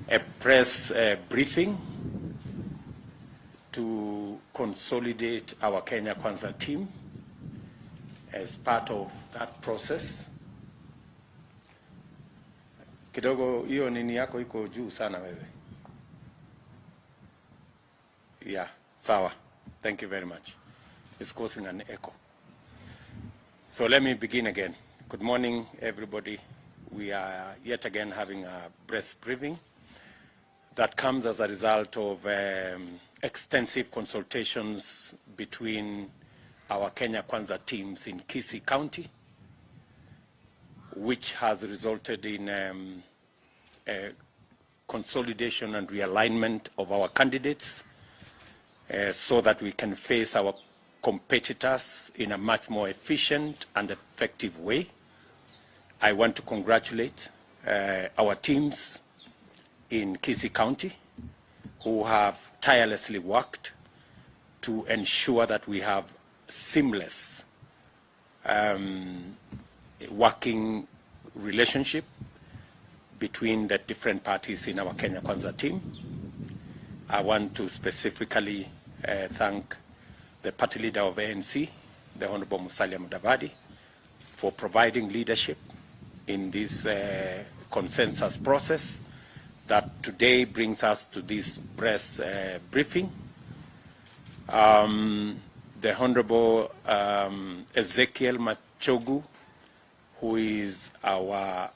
a press briefing to consolidate our Kenya Kwanza team. As part of that process, kidogo hiyo nini yako iko juu sana wewe. Yeah, sawa. Thank you very much. It's causing an echo. So let me begin again. Good morning, everybody. We are yet again having a press briefing that comes as a result of extensive consultations between our Kenya Kwanza teams in Kisii County, which has resulted in a consolidation and realignment of our candidates so that we can face our competitors in a much more efficient and effective way. I want to congratulate our teams in Kisii County who have tirelessly worked to ensure that we have seamless working relationship between the different parties in our Kenya Kwanza team. I want to specifically thank the party leader of ANC, the Honorable MUDAVADI, for providing leadership in this consensus process that today brings us to this press briefing. The Honorable Ezekiel Machogu, who is our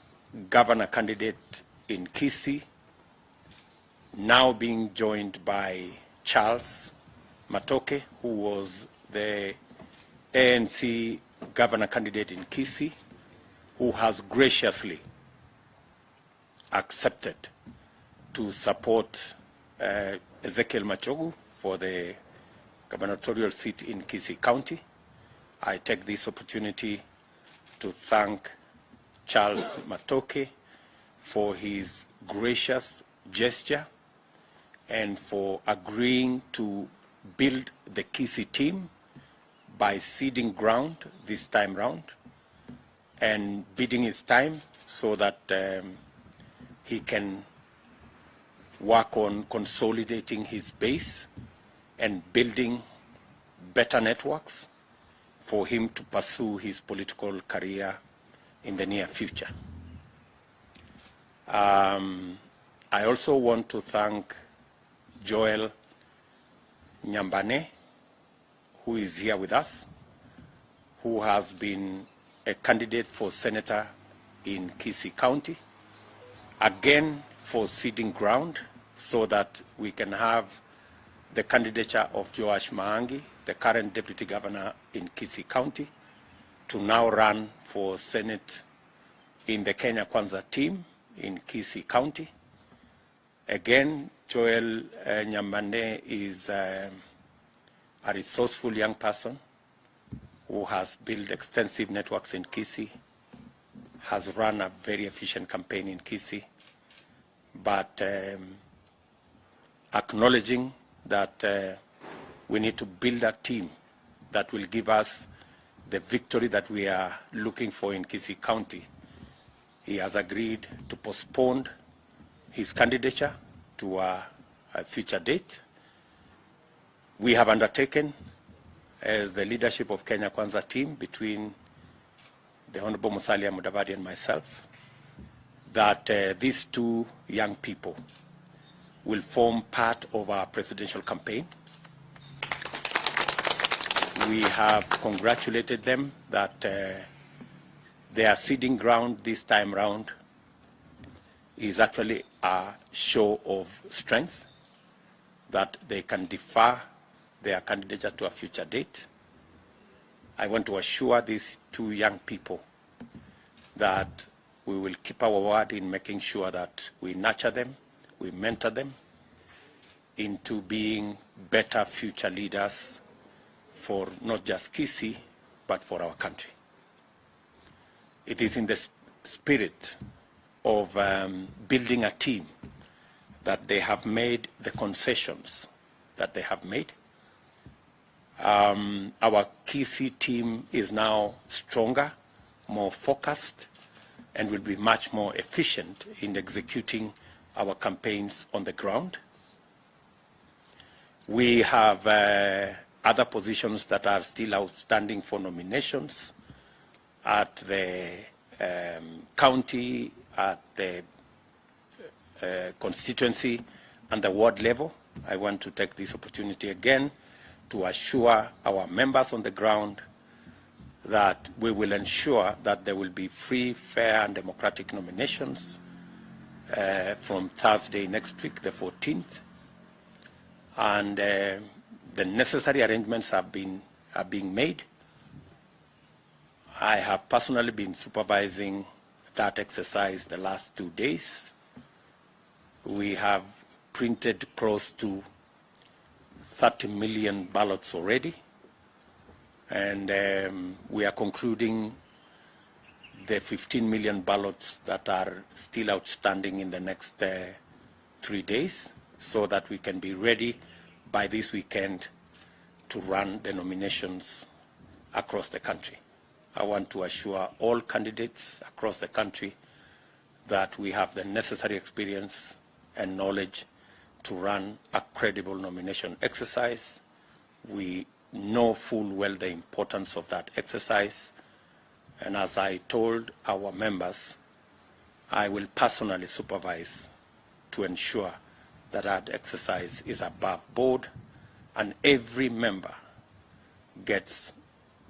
governor candidate in Kisii, now being joined by Charles Matoke, who was the ANC governor candidate in Kisii, who has graciously accepted to support Ezekiel Machogu for the gubernatorial seat in Kisii County. I take this opportunity to thank Charles Matoke for his gracious gesture and for agreeing to build the Kisii team by ceding ground this time round and bidding his time so that he can work on consolidating his base and building better networks for him to pursue his political career in the near future. I also want to thank Joel Nyambane, who is here with us, who has been a candidate for senator in Kisii County, again for ceding ground so that we can have the candidature of Joash Maangi, the current deputy governor in Kisii County, to now run for Senate in the Kenya Kwanza team in Kisii County. Again, Joel Nyambane is a resourceful young person who has built extensive networks in Kisii, has run a very efficient campaign in Kisii, but acknowledging that we need to build a team that will give us the victory that we are looking for in Kisii County. He has agreed to postpone his candidature to a future date. We have undertaken, as the leadership of Kenya Kwanza team between the Honorable Musalia Mudavadi and myself, that these two young people will form part of our presidential campaign. We have congratulated them that their ceding ground this time round is actually a show of strength, that they can defer their candidature to a future date. I want to assure these two young people that we will keep our word in making sure that we nurture them, we mentor them into being better future leaders for not just Kisii, but for our country. It is in the spirit of building a team that they have made the concessions that they have made. Our Kisii team is now stronger, more focused, and will be much more efficient in executing our campaigns on the ground. We have other positions that are still outstanding for nominations at the county, at the constituency, and the ward level. I want to take this opportunity again to assure our members on the ground that we will ensure that there will be free, fair, and democratic nominations from Thursday next week, the 14th. And the necessary arrangements are being made. I have personally been supervising that exercise the last 2 days. We have printed close to 30 million ballots already, and we are concluding the 15 million ballots that are still outstanding in the next 3 days, so that we can be ready by this weekend to run the nominations across the country. I want to assure all candidates across the country that we have the necessary experience and knowledge to run a credible nomination exercise. We know full well the importance of that exercise, and as I told our members, I will personally supervise to ensure that that exercise is above board and every member gets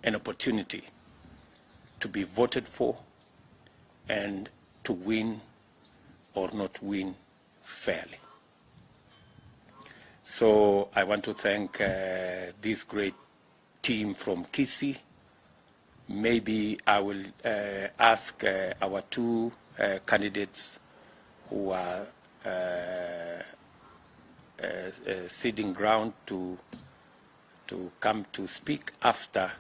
an opportunity to be voted for and to win or not win fairly. So I want to thank this great team from Kisii. Maybe I will ask our two candidates who are ceding ground to come to speak after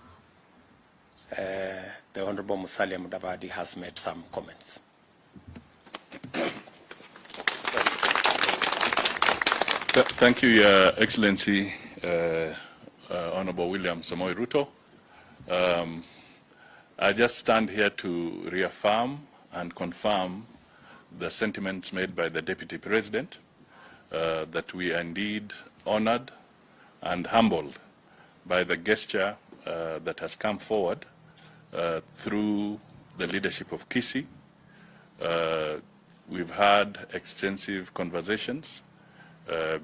the Honorable Musalia Mudavadi has made some comments. Thank you, Your Excellency, Honorable William Samoei Ruto. I just stand here to reaffirm and confirm the sentiments made by the Deputy President, that we are indeed honored and humbled by the gesture that has come forward through the leadership of Kisii. We've had extensive conversations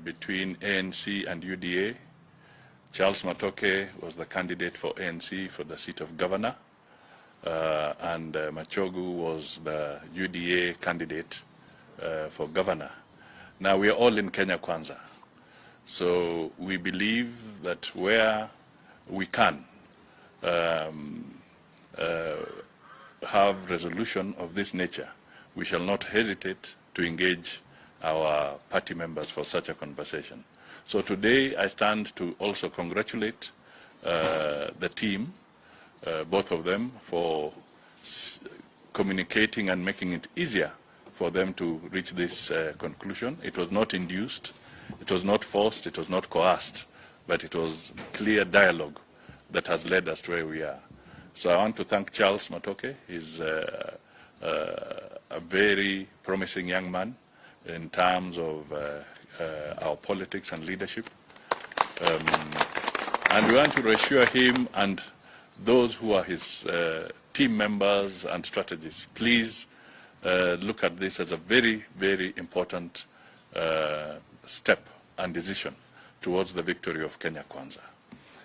between ANC and UDA. Charles Matoke was the candidate for ANC for the seat of governor, and Machogu was the UDA candidate for governor. Now we are all in Kenya Kwanza, so we believe that where we can have resolution of this nature, we shall not hesitate to engage our party members for such a conversation. So today I stand to also congratulate the team, both of them, for communicating and making it easier for them to reach this conclusion. It was not induced, it was not forced, it was not coerced, but it was clear dialogue that has led us to where we are. So I want to thank Charles Matoke. He's a very promising young man in terms of our politics and leadership. And we want to reassure him and those who are his team members and strategists, please look at this as a very, very important step and decision towards the victory of Kenya Kwanza.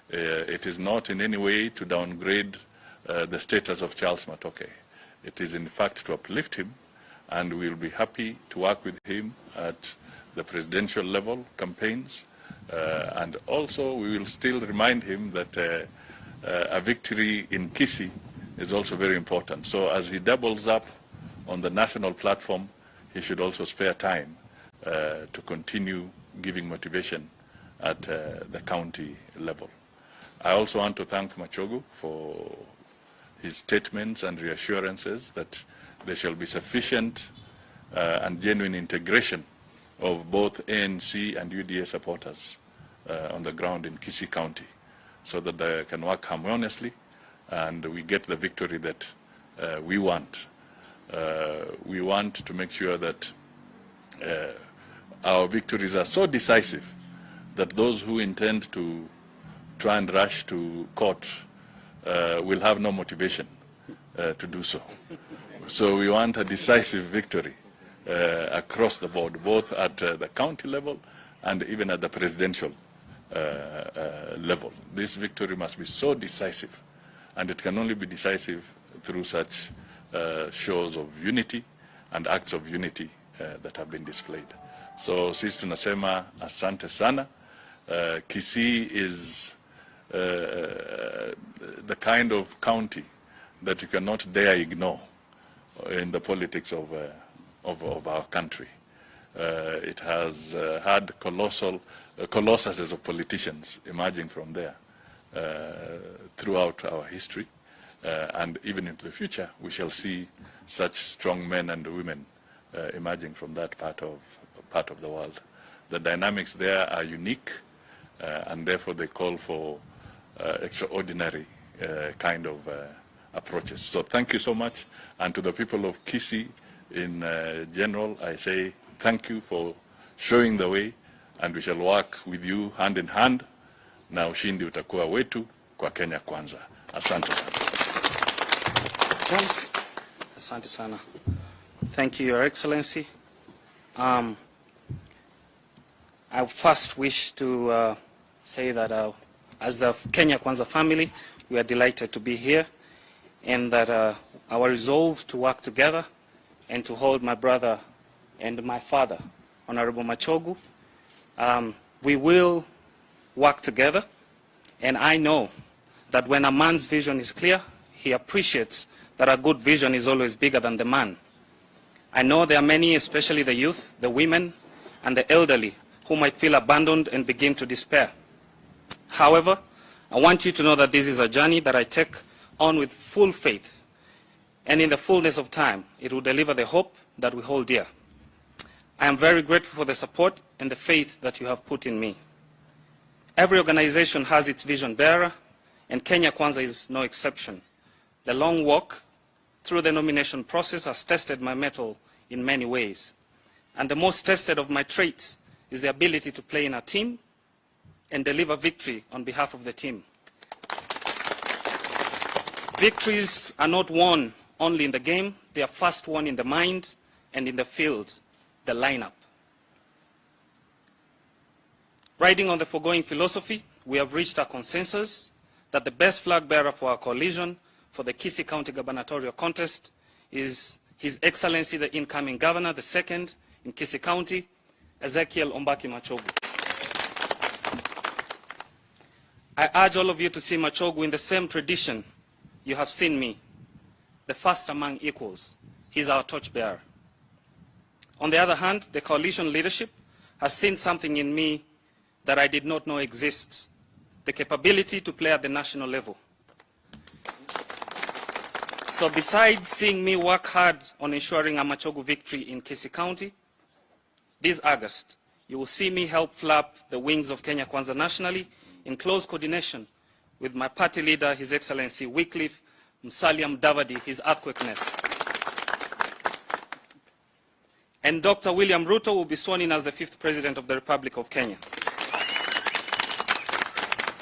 It is not in any way to downgrade the status of Charles Matoke. It is in fact to uplift him, and we'll be happy to work with him at the presidential level campaigns. And also we will still remind him that a victory in Kisii is also very important. So as he doubles up on the national platform, he should also spare time to continue giving motivation at the county level. I also want to thank Machogu for his statements and reassurances that there shall be sufficient and genuine integration of both ANC and UDA supporters on the ground in Kisii County, so that they can work harmoniously and we get the victory that we want. We want to make sure that our victories are so decisive that those who intend to try and rush to court will have no motivation to do so. So we want a decisive victory across the board, both at the county level and even at the presidential level. This victory must be so decisive, and it can only be decisive through such shows of unity and acts of unity that have been displayed. So sisi tunasema asante sana. Kisii is the kind of county that you cannot dare ignore in the politics of our country. It has had colossuses of politicians emerging from there throughout our history, and even into the future we shall see such strong men and women emerging from that part of the world. The dynamics there are unique, and therefore they call for extraordinary kind of approaches. So thank you so much, and to the people of Kisii in general, I say thank you for showing the way, and we shall work with you hand in hand, na ushindi utakuwa wetu kwa Kenya Kwanza. Asante sana. Asante sana. Thank you, Your Excellency. I first wish to say that as the Kenya Kwanza family, we are delighted to be here, and that our resolve to work together and to hold my brother and my father, Honorable Machogu, we will work together, and I know that when a man's vision is clear, he appreciates that a good vision is always bigger than the man. I know there are many, especially the youth, the women, and the elderly, who might feel abandoned and begin to despair. However, I want you to know that this is a journey that I take on with full faith, and in the fullness of time, it will deliver the hope that we hold dear. I am very grateful for the support and the faith that you have put in me. Every organization has its vision bearer, and Kenya Kwanza is no exception. The long walk through the nomination process has tested my mettle in many ways. And the most tested of my traits is the ability to play in a team and deliver victory on behalf of the team. Victories are not won only in the game, they are first won in the mind and in the field, the lineup. Riding on the foregoing philosophy, we have reached a consensus that the best flag bearer for our coalition for the Kisii County gubernatorial contest is His Excellency the incoming governor, the second in Kisii County, Ezekiel Ombaki Machogu. I urge all of you to see Machogu in the same tradition you have seen me, the first among equals. He's our torchbearer. On the other hand, the coalition leadership has seen something in me that I did not know exists, the capability to play at the national level. So besides seeing me work hard on ensuring a Machogu victory in Kisii County, this August, you will see me help flap the wings of Kenya Kwanza nationally in close coordination with my party leader, His Excellency Wycliffe Musalia MUDAVADI, his earthquakeness. And Dr. William RUTO will be sworn in as the 5th President of the Republic of Kenya.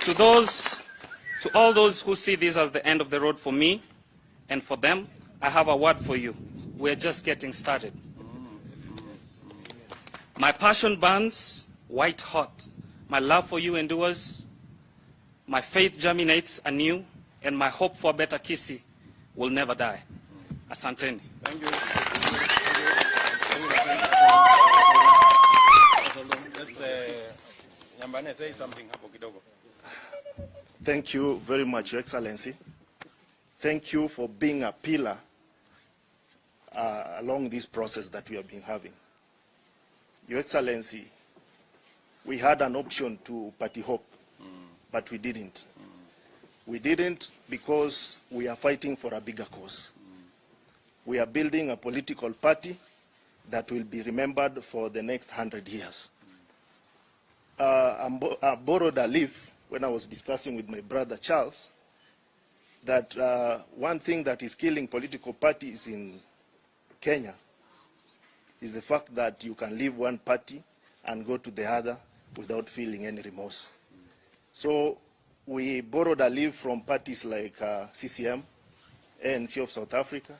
To all those who see this as the end of the road for me and for them, I have a word for you. We're just getting started. My passion burns white hot. My love for you endures. My faith germinates anew, and my hope for a better Kisii will never die. Asanteni. Thank you. Nyambane, say something hapo kidogo. Thank you very much, Your Excellency. Thank you for being a pillar along this process that we have been having. Your Excellency, we had an option to party hop, but we didn't. We didn't because we are fighting for a bigger cause. We are building a political party that will be remembered for the next 100 years. I borrowed a leaf when I was discussing with my brother Charles that one thing that is killing political parties in Kenya is the fact that you can leave one party and go to the other without feeling any remorse. So we borrowed a leave from parties like CCM, ANC of South Africa,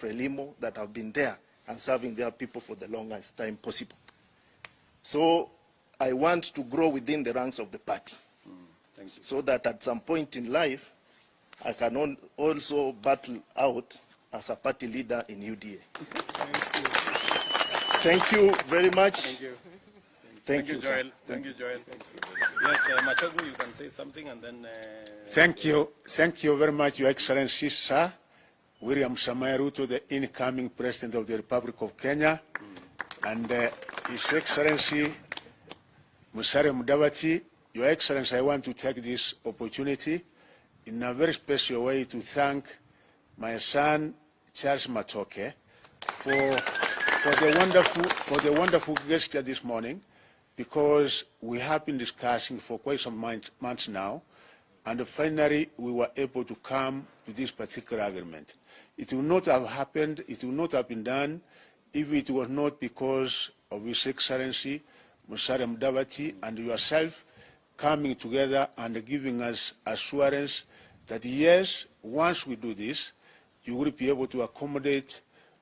Frelimo, that have been there and serving their people for the longest time possible. So I want to grow within the ranks of the party, so that at some point in life, I can also battle out as a party leader in UDA. Thank you very much. Thank you. Thank you, Joel. Thank you, Joel. Yes, Machogu, you can say something and then... Thank you. Thank you very much, Your Excellency, sir. William Samoei Ruto, the incoming President of the Republic of Kenya, and His Excellency Musalia Mudavadi. Your Excellency, I want to take this opportunity in a very special way to thank my son, Charles Matoke, for the wonderful gesture this morning, because we have been discussing for quite some months now, and finally we were able to come to this particular agreement. It would not have happened, it would not have been done if it was not because of His Excellency Musalia Mudavadi and yourself coming together and giving us assurance that yes, once we do this, you will be able to accommodate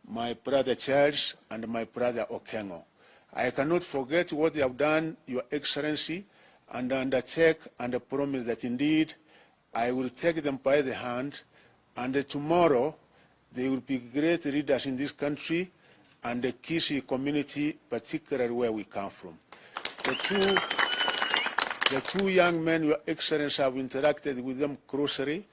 my brother Charles and my brother Okengo. I cannot forget what they have done, Your Excellency, and undertake and promise that indeed I will take them by the hand, and tomorrow they will be great leaders in this country and the Kisii community, particularly where we come from. The two young men, Your Excellency, have interacted with them closely,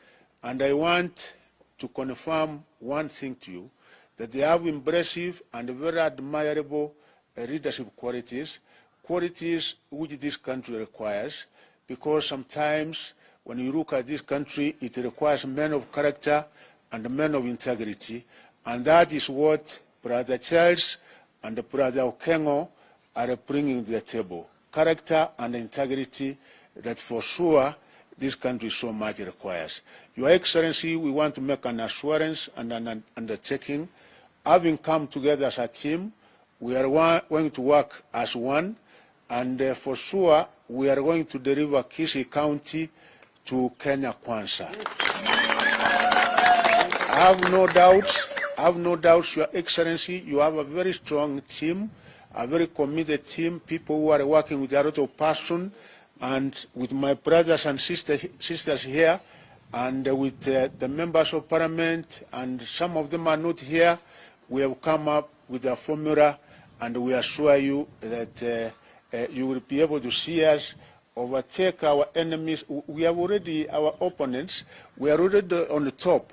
and I want to confirm one thing to you, that they have impressive and very admirable leadership qualities which this country requires, because sometimes when you look at this country, it requires men of character and men of integrity, and that is what Brother Charles and Brother Okengo are bringing to the table. Character and integrity that for sure this country so much requires. Your Excellency, we want to make an assurance and an undertaking. Having come together as a team, we are going to work as one, and for sure we are going to deliver Kisii County to Kenya Kwanza. I have no doubts, Your Excellency, you have a very strong team, a very committed team, people who are working with a lot of passion, and with my brothers and sisters here, and with the members of parliament, and some of them are not here, we have come up with a formula, and we assure you that you will be able to see us overtake our enemies. We have already, our opponents, we are already on the top,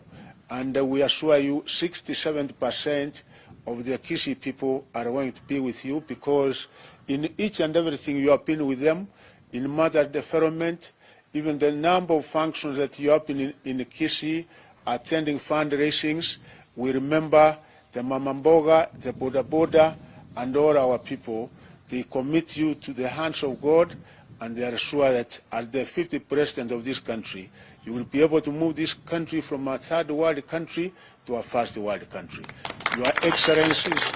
and we assure you 67% of the Kisii people are going to be with you, because in each and everything you have been with them, in mother development, even the number of functions that you have been in Kisii, attending fundraisings. We remember the Mamamboga, the Boda Boda, and all our people. They commit you to the hands of God, and they are sure that as the 50th president of this country, you will be able to move this country from a third world country to a first world country. Your Excellencies,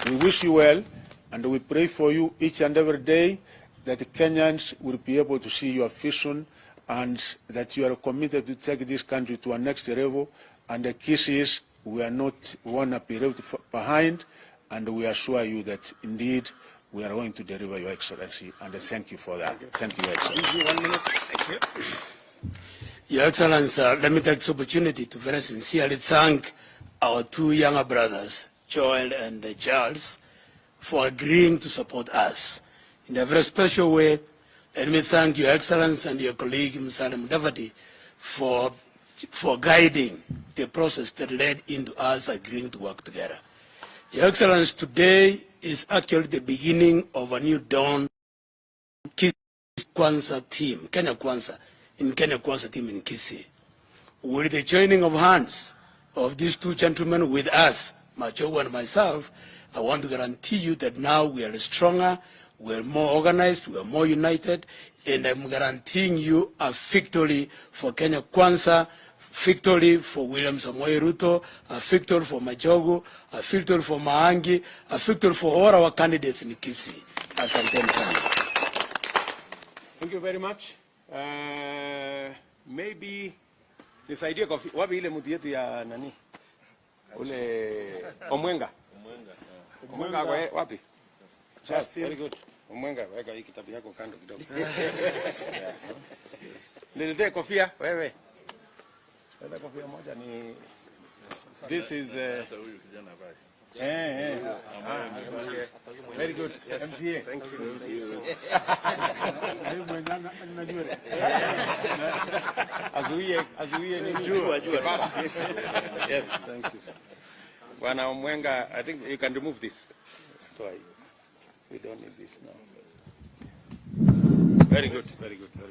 we wish you well, and we pray for you each and every day that the Kenyans will be able to see your vision, and that you are committed to take this country to a next level, and the Kisiis, we want to be left behind, and we assure you that indeed we are going to deliver, Your Excellency, and thank you for that. Thank you, Your Excellency. 1 minute. Thank you. Your Excellency, let me take this opportunity to very sincerely thank our two younger brothers, Joel and Charles, for agreeing to support us. In a very special way, let me thank Your Excellency and your colleague, Musalia Mudavadi, for guiding the process that led into us agreeing to work together. Your Excellency, today is actually the beginning of a new dawn KWANZA team, Kenya Kwanza, in Kenya Kwanza team in Kisii. With the joining of hands of these two gentlemen with us, Machogu and myself, I want to guarantee you that now we are stronger, we are more organized, we are more united, and I'm guaranteeing you a victory for Kenya Kwanza victory for William Samoei Ruto, a victory for Majogo, a victory for Maangi, a victory for all our candidates in Kisii. Asanteni sana. Thank you very much. Maybe nisaidie kwa wapi ile mtu yetu ya nani? Ule Omwenga. Omwenga kwa wapi? Justin. Very good. Omwenga, weka hii kitabu yako kando kidogo. Niletee kofia wewe. Leta kofia moja ni this is very good. MCA. Thank you. Azuie ni jua. Yes, thank you. Bwana Omwenga, I think you can remove this. We don't need this now. Very good, very good, very good.